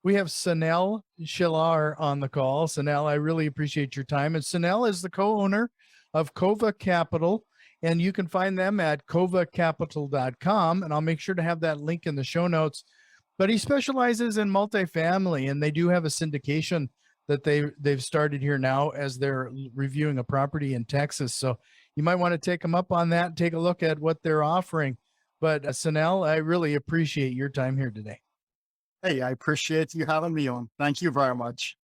We have Sunil Chillar on the call. Sunil, I really appreciate your time. And Sunil is the co-owner of Couva Capital, and you can find them at couvacapital.com. And I'll make sure to have that link in the show notes. But he specializes in multifamily, and they do have a syndication that they've started here now as they're reviewing a property in Texas. So you might want to take them up on that and take a look at what they're offering. But Sunil, I really appreciate your time here today. Hey, I appreciate you having me on. Thank you very much.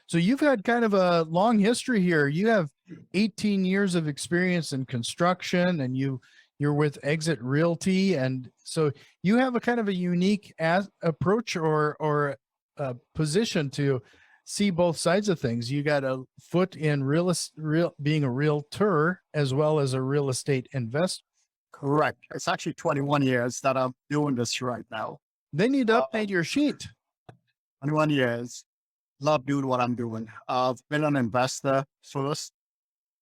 So you've had kind of a long history here. You have 18 years of experience in construction, and you're with Exit Realty. And so you have a kind of a unique approach or a position to see both sides of things. You got a foot in being a realtor as well as a real estate investor. Correct. It's actually 21 years that I'm doing this right now. They need to update your sheet. 21 years. Love doing what I'm doing. I've been an investor first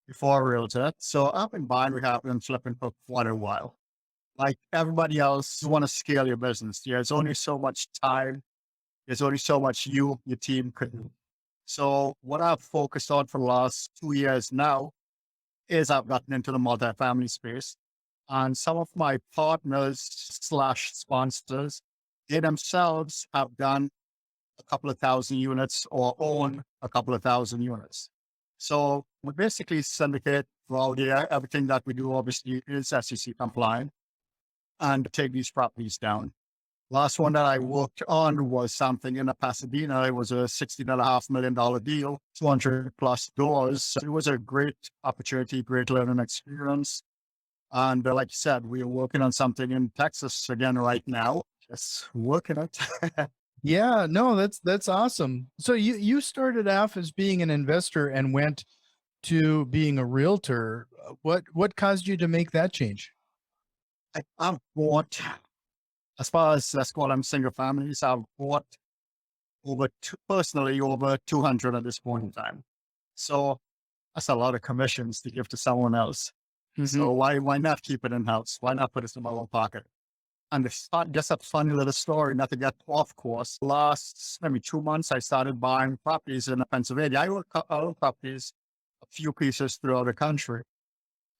before a realtor. So I've been buying, rehabbing, and flipping for quite a while. Like everybody else, you want to scale your business. There's only so much time. There's only so much your team could do. So what I've focused on for the last 2 years now is I've gotten into the multifamily space. And some of my partners / sponsors, they themselves have done a couple of thousand units or own a couple of thousand units. So we basically syndicate throughout there. Everything that we do obviously is SEC compliant and take these properties down. Last one that I worked on was something in Pasadena. It was a $16.5 million deal, 200 plus doors. So it was a great opportunity, great learning experience. And like you said, we are working on something in Texas again right now. Just working it. Yeah, no, that's awesome. So you started off as being an investor and went to being a realtor. What caused you to make that change? I've bought, as far as let's call them single families, I've bought personally over 200 at this point in time. So that's a lot of commissions to give to someone else. Mm-hmm. So why not keep it in house? Why not put it in my own pocket? And it's just a funny little story, not to get off course. Last maybe 2 months, I started buying properties in Pennsylvania. I own properties, a few pieces throughout the country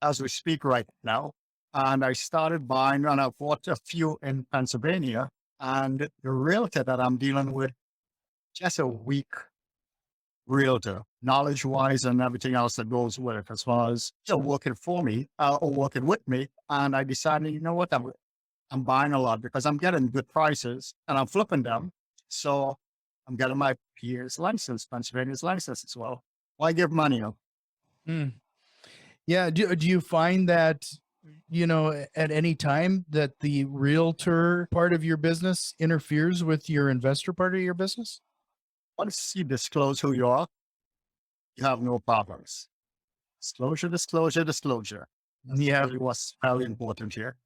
as we speak right now. And I started buying, and I bought a few in Pennsylvania. And the realtor that I'm dealing with, just a weak realtor, knowledge-wise and everything else that goes with it, as far as working for me or working with me. And I decided, you know what, I'm buying a lot because I'm getting good prices and I'm flipping them. So I'm getting my peers license, Pennsylvania's license as well. Why give money up? Yeah. Do you find that, at any time that the realtor part of your business interferes with your investor part of your business? Once you disclose who you are, you have no problems. Disclosure. Yeah, it was very important here.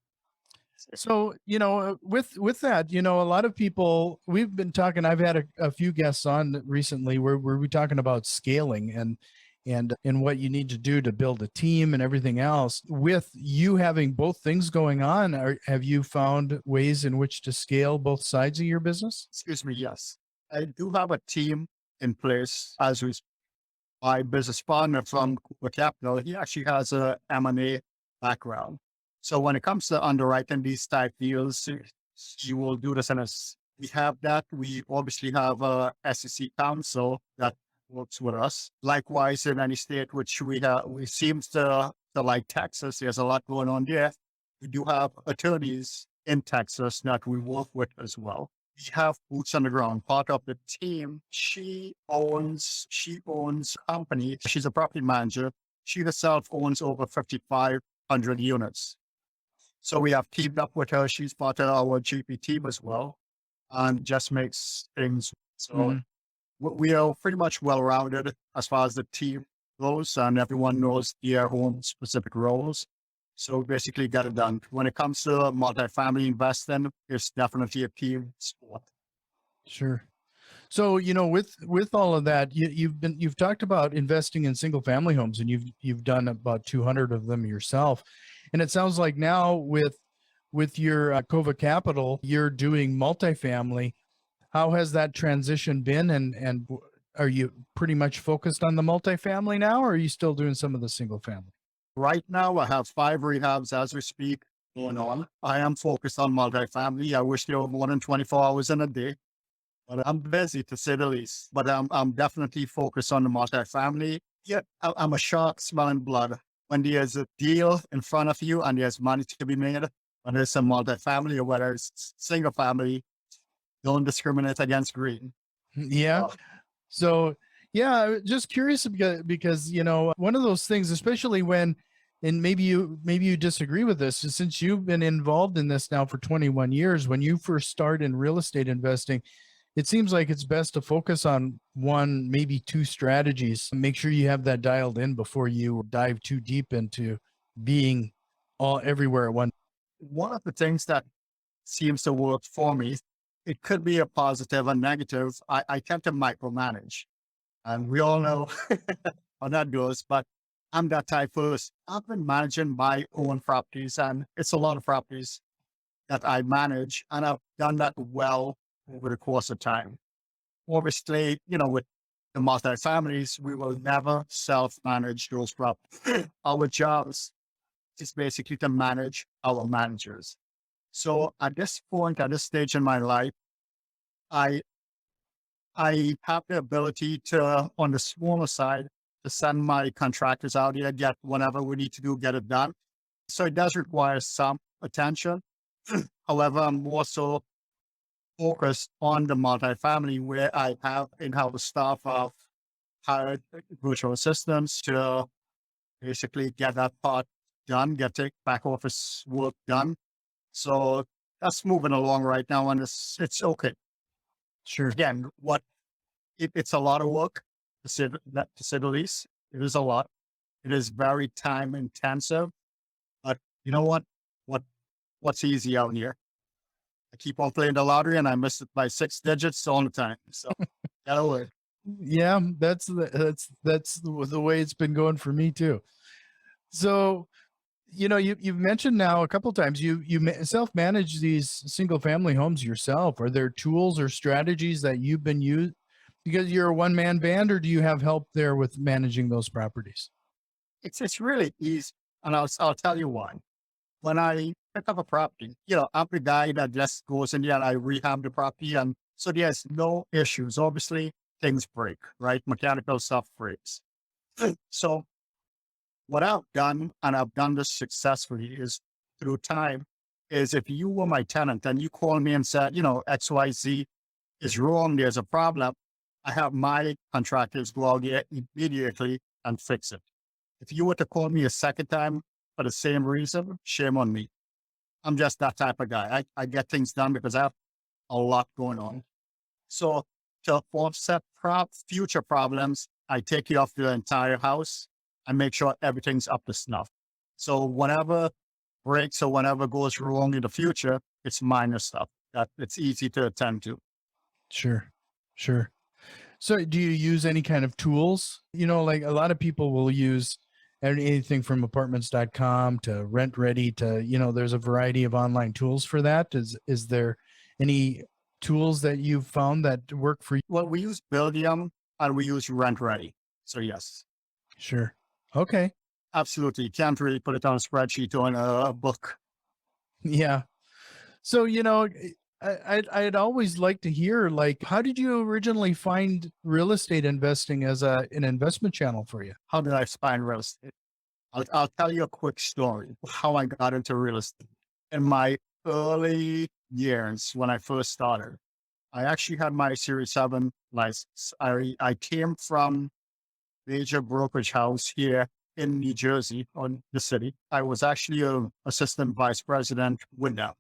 So, with that, a lot of people, we've been talking, I've had a few guests on recently where we're talking about scaling and what you need to do to build a team and everything else. With you having both things going on, have you found ways in which to scale both sides of your business? Excuse me. Yes, I do have a team in place as my business partner from Couva Capital. He actually has a M&A background. So when it comes to underwriting these type deals, you will do this. And as we have that, we obviously have a SEC counsel that works with us. Likewise, in any state which we seem to like Texas, there's a lot going on there. We do have attorneys in Texas that we work with as well. We have boots on the ground. Part of the team, she owns a company. She's a property manager. She herself owns over 5,500 units. So we have teamed up with her. She's part of our GP team as well, and just makes things. So we are pretty much well-rounded as far as the team goes, and everyone knows their own specific roles. So basically get it done. When it comes to multifamily investing, it's definitely a team sport. Sure. So, with all of that, you've talked about investing in single family homes, and you've done about 200 of them yourself. And it sounds like now with your Couva Capital, you're doing multifamily. How has that transition been? And are you pretty much focused on the multifamily now, or are you still doing some of the single family? Right now, I have 5 rehabs as we speak going on. I am focused on multifamily. I wish there were more than 24 hours in a day, but I'm busy to say the least. But I'm definitely focused on the multifamily. Yeah, I'm a shark smelling blood. When there's a deal in front of you and there's money to be made, whether it's a multifamily or whether it's single family, don't discriminate against green. Yeah. So yeah, just curious because one of those things, especially when, and maybe you disagree with this, since you've been involved in this now for 21 years, when you first start in real estate investing, it seems like it's best to focus on one, maybe two strategies. Make sure you have that dialed in before you dive too deep into being all everywhere at once. One of the things that seems to work for me, it could be a positive and negative. I tend to micromanage. And we all know how that goes, but I'm that type first. I've been managing my own properties, and it's a lot of properties that I manage, and I've done that well over the course of time. Obviously, with the multi-families, we will never self-manage those properties. Our jobs is basically to manage our managers. So at this point, at this stage in my life, I have the ability to, on the smaller side, to send my contractors out here, get whatever we need to do, get it done. So it does require some attention. However, I'm also focused on the multifamily where I have in-house staff of hired virtual assistants to basically get that part done, get the back office work done. So that's moving along right now, and it's okay. Sure. Again, it's a lot of work to say the least. It is a lot. It is very time intensive, but you know what? What's easy out here? I keep on playing the lottery and I miss it by 6 digits all the time. So gotta work. Yeah, that's the way it's been going for me too. So, you've mentioned now a couple of times you self-manage these single family homes yourself. Are there tools or strategies that you've been used because you're a one-man band, or do you have help there with managing those properties? It's really easy, and I'll tell you why. When I pick up a property, I'm the guy that just goes in there and I rehab the property, and so there's no issues. Obviously, things break, right? Mechanical stuff breaks. So what I've done, and I've done this successfully, is through time, is if you were my tenant and you call me and said, XYZ is wrong, there's a problem, I have my contractors go out there immediately and fix it. If you were to call me a second time for the same reason, shame on me. I'm just that type of guy. I get things done because I have a lot going on. So to offset future problems, I take you off the entire house and make sure everything's up to snuff. So whenever breaks or whenever goes wrong in the future, it's minor stuff that it's easy to attend to. Sure. So do you use any kind of tools? Like a lot of people will use anything from apartments.com to rent ready to, there's a variety of online tools for that. Is there any tools that you've found that work for you? Well, we use Buildium and we use Rent Ready. So yes. Sure. Okay. Absolutely. You can't really put it on a spreadsheet or in a book. Yeah. So, I'd always like to hear, like, how did you originally find real estate investing as an investment channel for you? How did I find real estate? I'll tell you a quick story of how I got into real estate. In my early years, when I first started, I actually had my Series 7 license. I came from major brokerage house here in New Jersey, on the city. I was actually an assistant vice president with them.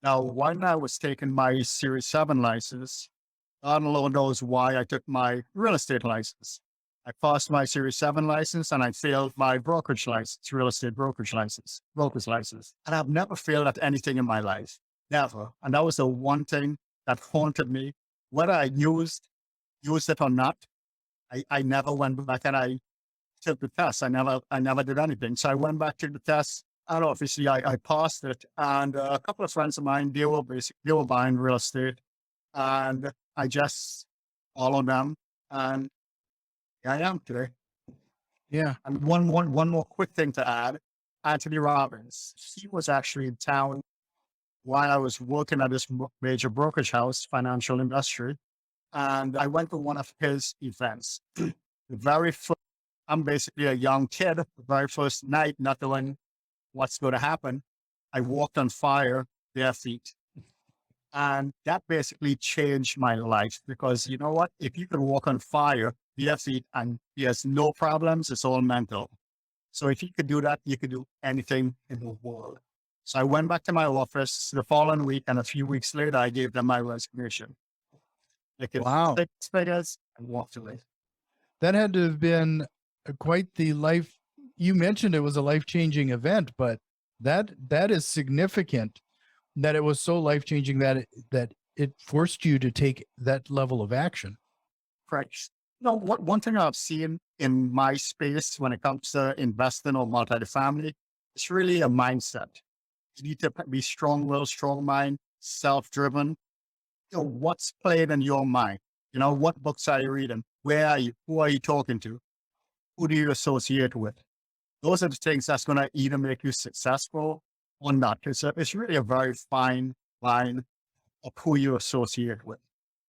Now, when I was taking my Series 7 license, God alone knows why I took my real estate license. I passed my Series 7 license and I failed my brokerage license, real estate brokerage license. And I've never failed at anything in my life, never. And that was the one thing that haunted me. Whether I used it or not, I never went back and I took the test. I never did anything. So I went back to the test. And obviously I passed it. And a couple of friends of mine, they were buying real estate. and I just followed them, and here I am today. Yeah. And one more quick thing to add. Anthony Robbins, he was actually in town while I was working at this major brokerage house, financial industry. And I went to one of his events. The very first, I'm basically a young kid, the very first night, not knowing what's going to happen. I walked on fire, bare feet. And that basically changed my life because you know what? If you can walk on fire, bare feet, and he has no problems, it's all mental. So if you could do that, you could do anything in the world. So I went back to my office the following week, and a few weeks later, I gave them my resignation. They could Wow. 6 figures and walked away. That had to have been quite the life. You mentioned it was a life-changing event, but that is significant that it was so life-changing that it forced you to take that level of action. Correct. You know, one thing I've seen in my space when it comes to investing or multifamily, it's really a mindset. You need to be strong-willed, strong mind, self-driven. You know, what's playing in your mind? You know, what books are you reading? Where are you? Who are you talking to? Who do you associate with? Those are the things that's going to either make you successful or not. It's really a very fine line of who you associate with.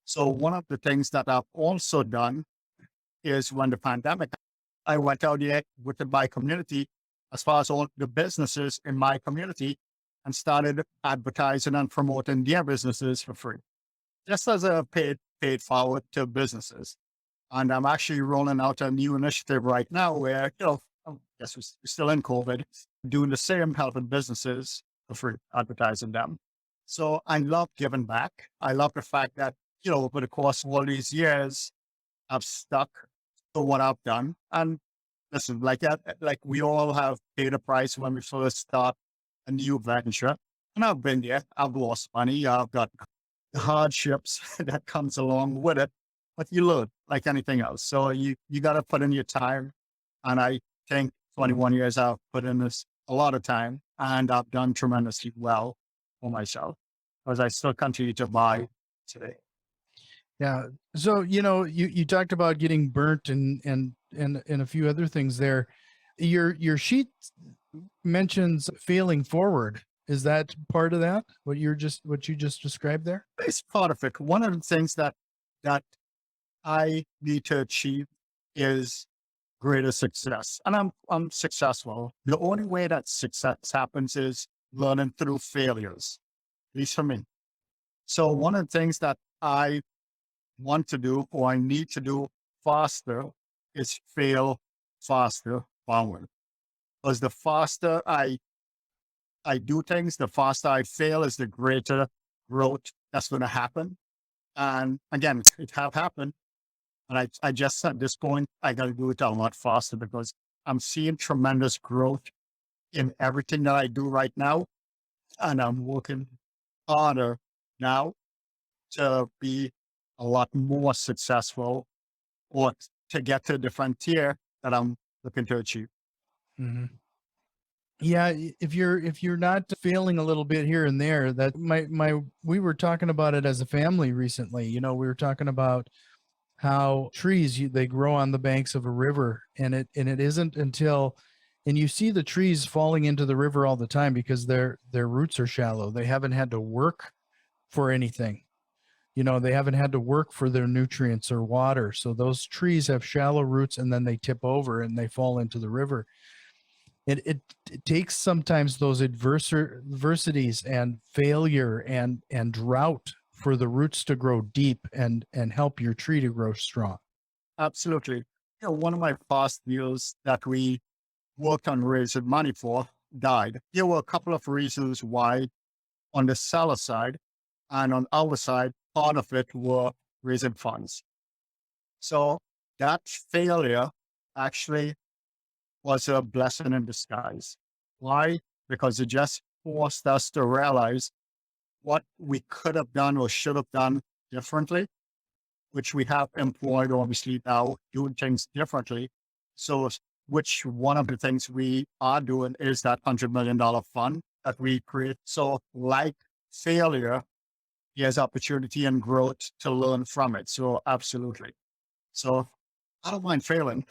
So one of the things that I've also done is when the pandemic, I went out there with my community, as far as all the businesses in my community, and started advertising and promoting their businesses for free, just as a paid forward to businesses. And I'm actually rolling out a new initiative right now where, you know, I guess we're still in COVID, doing the same, helping businesses for free, advertising them. So I love giving back. I love the fact that, you know, over the course of all these years, I've stuck to what I've done. And listen, like we all have paid a price when we first start a new venture. And I've been there. I've lost money. I've got hardships that comes along with it, but you learn like anything else. So you got to put in your time. And I think 21 years I've put in this a lot of time, and I've done tremendously well for myself because I still continue to buy today. Yeah. So, you know, you talked about getting burnt and a few other things there. Your sheet mentions failing forward. Is that part of that? What you just described there? It's part of it. One of the things that I need to achieve is greater success. And I'm successful. The only way that success happens is learning through failures, at least for me. So one of the things that I want to do or I need to do faster is fail faster forward. Because the faster I do things, the faster I fail is the greater growth that's going to happen. And again, it have happened. And I just, at this point, I got to do it a lot faster because I'm seeing tremendous growth in everything that I do right now. And I'm working harder now to be a lot more successful or to get to the frontier that I'm looking to achieve. Mm-hmm. Yeah, if you're not failing a little bit here and there, that we were talking about it as a family recently. You know, we were talking about how trees they grow on the banks of a river, and it isn't until and you see the trees falling into the river all the time because their roots are shallow. They haven't had to work for anything. You know, they haven't had to work for their nutrients or water. So those trees have shallow roots and then they tip over and they fall into the river. It takes sometimes those adversities and failure and drought for the roots to grow deep and help your tree to grow strong. Absolutely. You know, one of my past deals that we worked on raising money for died. There were a couple of reasons why on the seller side, and on our side, part of it were raising funds. So that failure actually was a blessing in disguise. Why? Because it just forced us to realize what we could have done or should have done differently, which we have employed obviously now doing things differently. So which one of the things we are doing is that $100 million fund that we create. So like failure, there's opportunity and growth to learn from it. So absolutely. So I don't mind failing.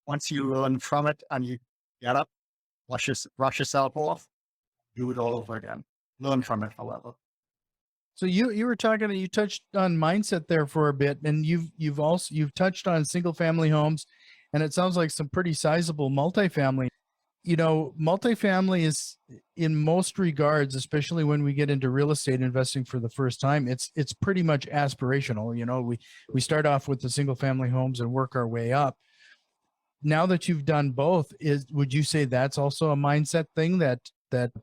Once you learn from it and you get up, brush yourself off, do it all over again. Learn from it, however. So you were talking, you touched on mindset there for a bit, and you've touched on single family homes, and it sounds like some pretty sizable multifamily. You know, multifamily is, in most regards, especially when we get into real estate investing for the first time, it's pretty much aspirational. You know, we start off with the single family homes and work our way up. Now that you've done both, would you say that's also a mindset thing that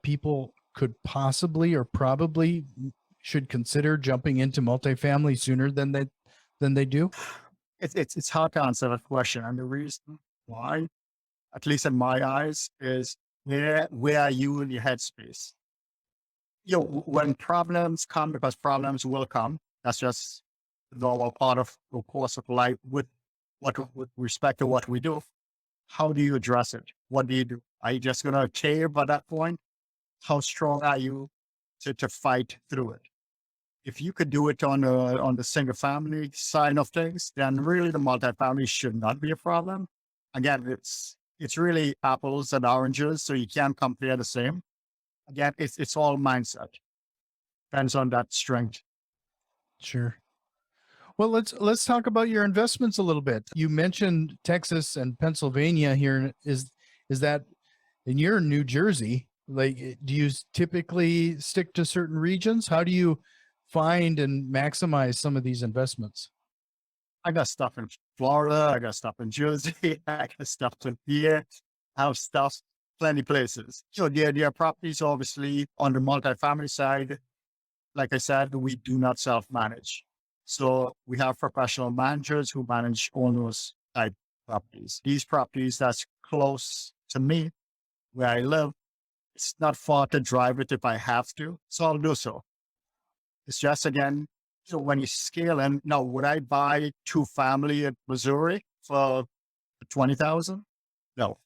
people could possibly or probably should consider jumping into multifamily sooner than they do? It's hard to answer that question, and the reason why, at least in my eyes, is where are you in your headspace? You know, when problems come, because problems will come, that's just the normal part of the course of life with respect to what we do. How do you address it? What do you do? Are you just going to cave at that point? How strong are you to fight through it? If you could do it on the single family side of things, then really the multifamily should not be a problem. Again, it's really apples and oranges, so you can't compare the same. Again, it's all mindset. Depends on that strength. Sure. Well, let's talk about your investments a little bit. You mentioned Texas and Pennsylvania here. Is that, and you're in New Jersey? Like, do you typically stick to certain regions? How do you find and maximize some of these investments? I got stuff in Florida. I got stuff in Jersey. I got stuff in here. I have stuff plenty places. So there are properties, obviously, on the multifamily side. Like I said, we do not self-manage. So we have professional managers who manage all those type properties. These properties that's close to me, where I live, it's not far to drive it if I have to. So I'll do so. It's just, again, so when you scale in, now, would I buy 2-family in Missouri for 20,000? No,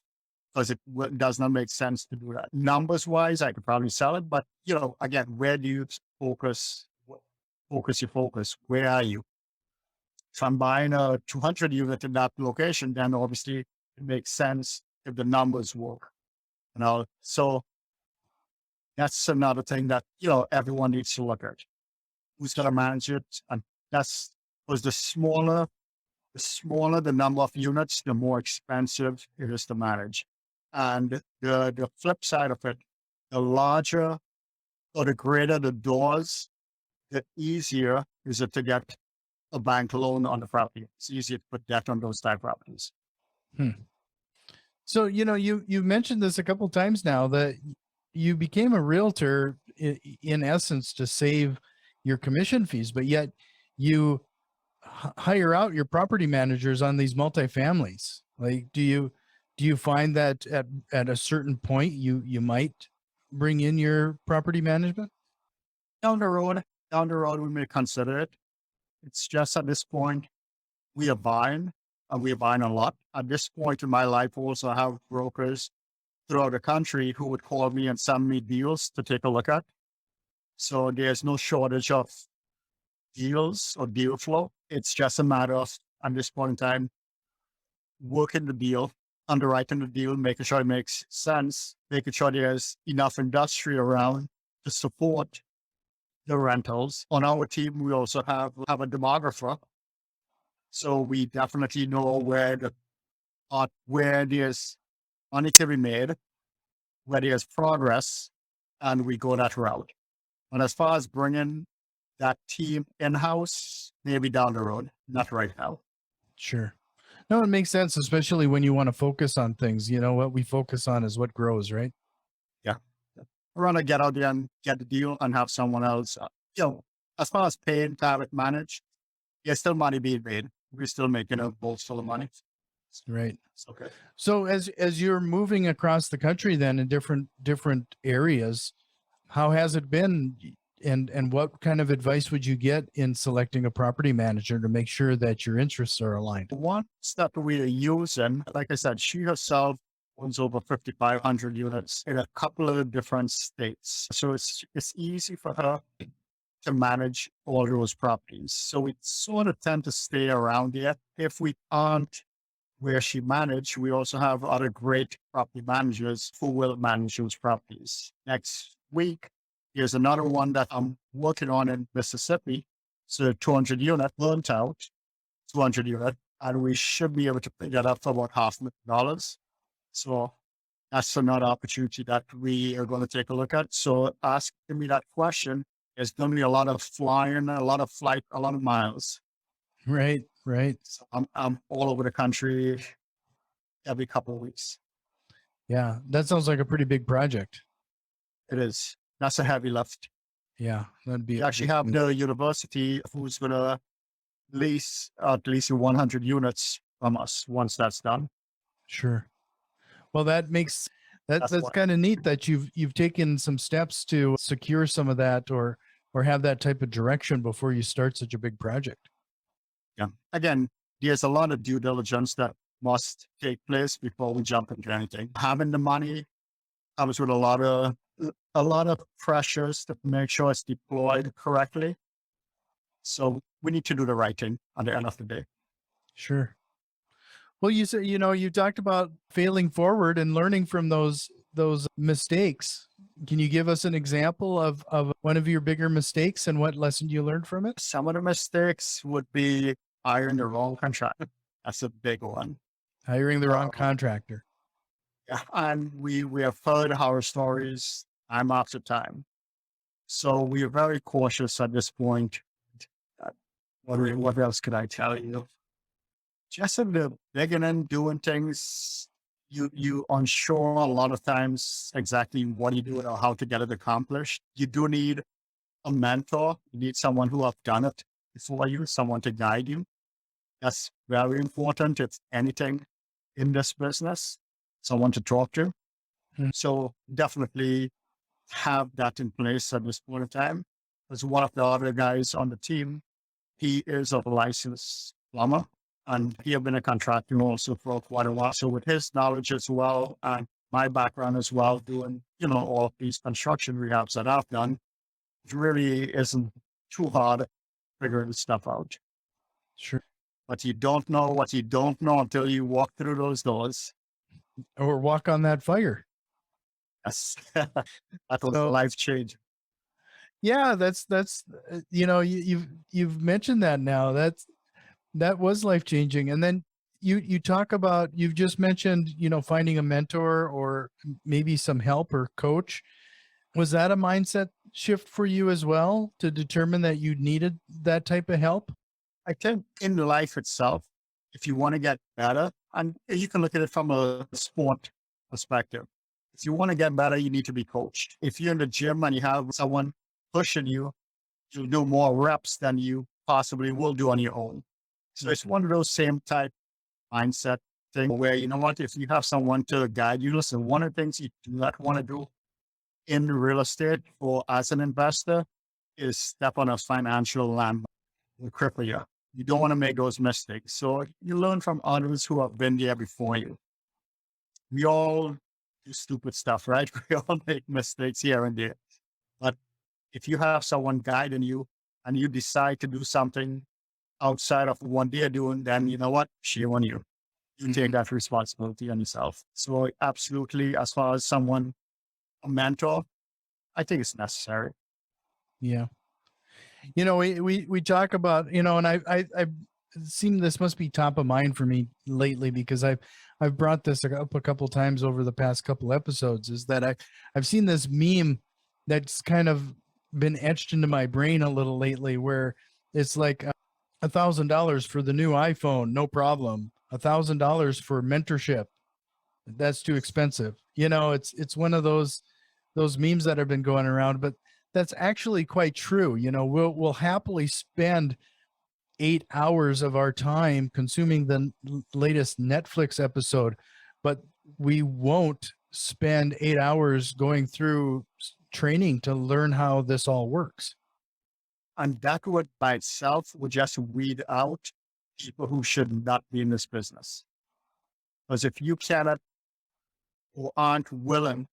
because it does not make sense to do that. Numbers wise, I could probably sell it, but you know, again, where do you focus your focus? Where are you? If I'm buying a 200 unit in that location, then obviously it makes sense if the numbers work. You know, so that's another thing that, you know, everyone needs to look at. Who's going to manage it? And that's because the smaller the number of units, the more expensive it is to manage. And the flip side of it, the larger or the greater the doors, the easier is it to get a bank loan on the property. It's easier to put debt on those type properties. So, you know, you mentioned this a couple of times now, that you became a realtor in essence to save your commission fees, but yet you hire out your property managers on these multifamilies. Like, do you find that at a certain point you might bring in your property management? Down the road, we may consider it. It's just at this point, we are buying, and we are buying a lot. At this point in my life, also I have brokers throughout the country who would call me and send me deals to take a look at. So there's no shortage of deals or deal flow. It's just a matter of, at this point in time, working the deal, underwriting the deal, making sure it makes sense, making sure there's enough industry around to support the rentals. On our team, we also have a demographer. So we definitely know where there's money to be made, where there's progress, and we go that route. And as far as bringing that team in-house, maybe down the road, not right now. Sure. No, it makes sense, especially when you want to focus on things. You know, what we focus on is what grows, right? Yeah. I want to get out there and get the deal and have someone else, you know, as far as paying, have it managed, there's still money being made. We're still making a boat full of money. Right. It's okay. So as you're moving across the country then in different areas, how has it been? And what kind of advice would you get in selecting a property manager to make sure that your interests are aligned? One step we are using, like I said, she herself owns over 5,500 units in a couple of different states. So it's easy for her to manage all those properties. So we sort of tend to stay around there. If we aren't where she managed, we also have other great property managers who will manage those properties. Next week, here's another one that I'm working on in Mississippi. So 200 unit burnt out, 200 unit, and we should be able to pick that up for about $500,000. So that's another opportunity that we are going to take a look at. So asking me that question is going to be a lot of flying, a lot of flight, a lot of miles. Right. Right. So I'm all over the country every couple of weeks. Yeah. That sounds like a pretty big project. It is. That's a heavy lift. Yeah. That'd be We actually have the university who's going to lease at least 100 units from us once that's done. Sure. Well, that makes that's why. kind of neat that you've taken some steps to secure some of that or have that type of direction before you start such a big project. Yeah. Again, there's a lot of due diligence that must take place before we jump into anything. Having the money comes with a lot of pressures to make sure it's deployed correctly. So we need to do the right thing at the end of the day. Sure. Well, you said, you talked about failing forward and learning from those mistakes. Can you give us an example of one of your bigger mistakes and what lesson you learned from it? Some of the mistakes would be hiring the wrong contractor. That's a big one. Hiring the wrong contractor. Yeah. And we have heard horror stories time after time. So we are very cautious at this point. What else could I tell you? Just in the beginning, doing things, you unsure a lot of times exactly what you do or how to get it accomplished. You do need a mentor. You need someone who have done it before you, someone to guide you. That's very important. If anything in this business, someone to talk to. So definitely have that in place at this point in time. As one of the other guys on the team, he is a licensed plumber and he has been a contractor also for quite a while. So with his knowledge as well and my background as well, doing, all of these construction rehabs that I've done, it really isn't too hard figuring this stuff out. Sure. But you don't know what you don't know until you walk through those doors. Or walk on that fire. Yes. That was life change. Yeah, that's you've mentioned that now. That was life changing. And then you talk about, you've just mentioned, finding a mentor or maybe some help or coach. Was that a mindset shift for you as well to determine that you needed that type of help? I think in life itself, if you want to get better, and you can look at it from a sport perspective. If you want to get better, you need to be coached. If you're in the gym and you have someone pushing you, you'll do more reps than you possibly will do on your own. So it's one of those same type mindset thing where, if you have someone to guide you, listen, one of the things you do not want to do in real estate or as an investor is step on a financial landmine or cripple you. You don't want to make those mistakes. So you learn from others who have been there before you. We all do stupid stuff, right? We all make mistakes here and there. But if you have someone guiding you and you decide to do something outside of what they're doing, then you know what? Shame on you. You take that responsibility on yourself. So absolutely, as far as someone, a mentor, I think it's necessary. Yeah. We talk about, and I've seen this must be top of mind for me lately because I've brought this up a couple of times over the past couple episodes, is that I've seen this meme that's kind of been etched into my brain a little lately, where it's like $1,000 for the new iPhone, no problem. $1,000 for mentorship, that's too expensive. It's one of those memes that have been going around, but that's actually quite true. We'll happily spend 8 hours of our time consuming the latest Netflix episode, but we won't spend 8 hours going through training to learn how this all works. And that would by itself would just weed out people who should not be in this business. Because if you cannot or aren't willing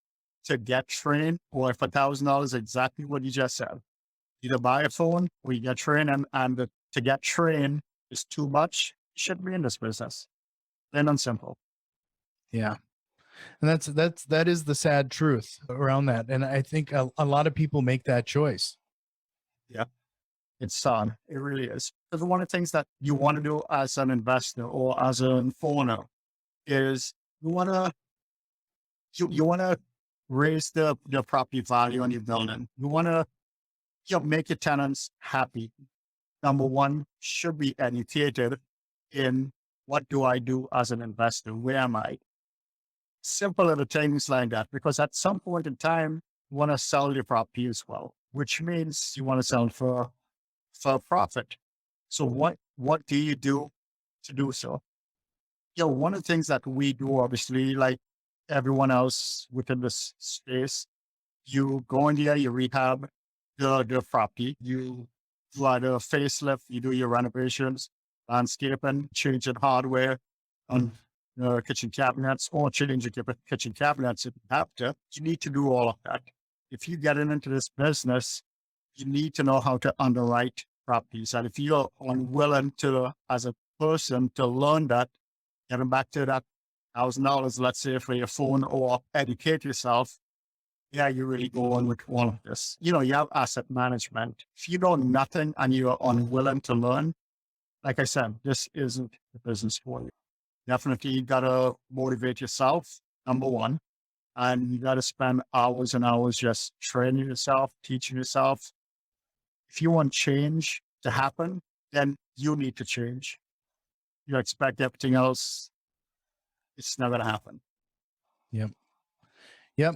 to get trained, or if $1,000 is exactly what you just said, either buy a phone or you get trained, and to get trained is too much. You shouldn't be in this business. Plain and simple. Yeah. And that is the sad truth around that. And I think a lot of people make that choice. Yeah. It's sad. It really is. Because one of the things that you want to do as an investor or as an owner is you want to raise the property value on your building. You want to make your tenants happy. Number one, should be educated in what do I do as an investor? Where am I? Simple little things like that, because at some point in time, you want to sell your property as well, which means you want to sell for a profit. So what do you do to do so? One of the things that we do, obviously, like everyone else within this space, you go in there, you rehab the property, you do a facelift, you do your renovations, landscaping, changing hardware on kitchen cabinets, or changing kitchen cabinets if you have to. You need to do all of that. If you're getting into this business, you need to know how to underwrite properties. And if you're unwilling to, as a person, to learn that, getting back to that $1,000, let's say, for your phone, or educate yourself, you're really going with all of this. You have asset management. If you know nothing and you're unwilling to learn, like I said, this isn't the business for you. Definitely, you got to motivate yourself, number one. And you got to spend hours and hours just training yourself, teaching yourself. If you want change to happen, then you need to change. You expect everything else, it's never going to happen. Yep.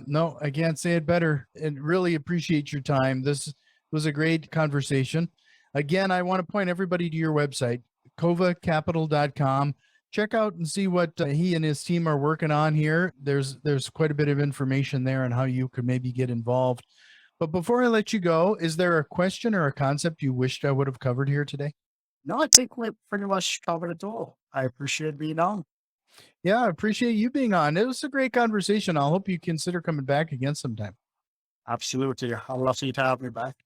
No, I can't say it better. And really appreciate your time. This was a great conversation. Again, I want to point everybody to your website, CouvaCapital.com. Check out and see what he and his team are working on here. There's quite a bit of information there on how you could maybe get involved. But before I let you go, is there a question or a concept you wished I would have covered here today? No, I think we pretty much covered it all. I appreciate being on. Yeah, I appreciate you being on. It was a great conversation. I'll hope you consider coming back again sometime. Absolutely. I'd love for you to have me back.